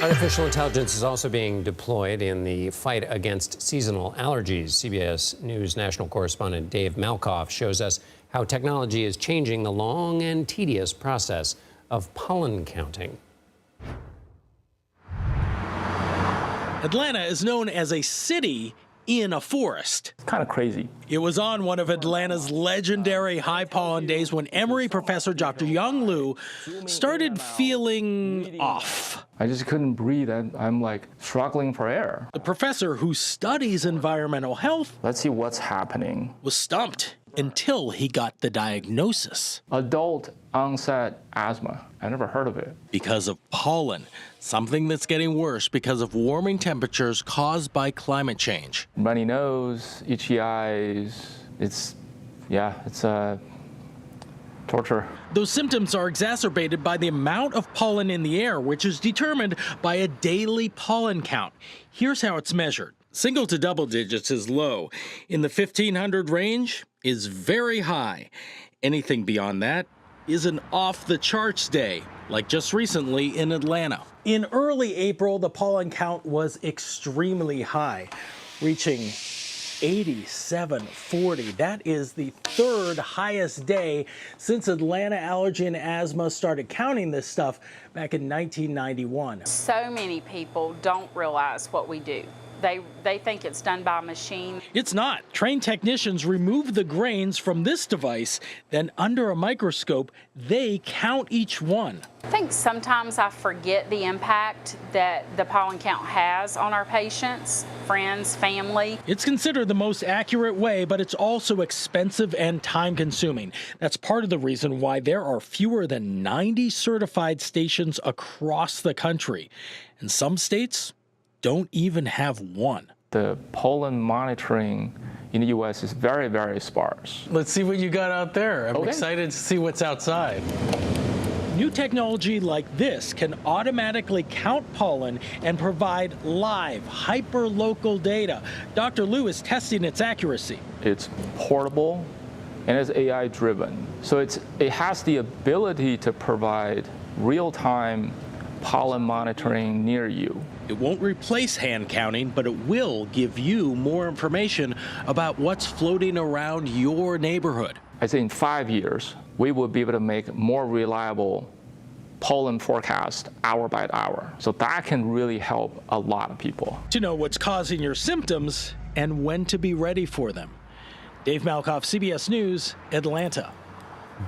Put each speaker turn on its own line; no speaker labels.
Artificial intelligence is also being deployed in the fight against seasonal allergies. CBS News national correspondent Dave Malkoff shows us how technology is changing the long and tedious process of pollen counting.
Atlanta is known as a city in a forest.
It's kind of crazy.
It was on one of Atlanta's legendary high pollen days when Emory professor Dr. Young Liu started feeling off.
I just couldn't breathe. I'm like struggling for air.
The professor who studies environmental health,
Let's see what's happening.
was stumped until he got the diagnosis.
Adult onset asthma. I never heard of it.
Because of pollen, something that's getting worse because of warming temperatures caused by climate change.
Runny nose, itchy eyes. It's torture.
Those symptoms are exacerbated by the amount of pollen in the air, which is determined by a daily pollen count. Here's how it's measured. Single to double digits is low. In the 1500 range is very high. Anything beyond that is an off-the-charts day, like just recently in Atlanta. In early April, the pollen count was extremely high, reaching 8740. That is the third highest day since Atlanta Allergy and Asthma started counting this stuff back in 1991.
So many people don't realize what we do. They think it's done by a machine.
It's not. Trained technicians remove the grains from this device, then under a microscope, they count each one.
I think sometimes I forget the impact that the pollen count has on our patients, friends, family.
It's considered the most accurate way, but it's also expensive and time-consuming. That's part of the reason why there are fewer than 90 certified stations across the country. And some states don't even have one.
The pollen monitoring in the U.S. is very, very sparse.
Let's see what you got out there. I'm excited to see what's outside. New technology like this can automatically count pollen and provide live, hyper-local data. Dr. Liu is testing its accuracy.
It's portable and it's AI-driven. So it has the ability to provide real-time pollen monitoring near you.
It won't replace hand counting, but it will give you more information about what's floating around your neighborhood.
I say in 5 years, we will be able to make more reliable pollen forecast hour by hour. So that can really help a lot of people.
To know what's causing your symptoms and when to be ready for them. Dave Malkoff, CBS News, Atlanta.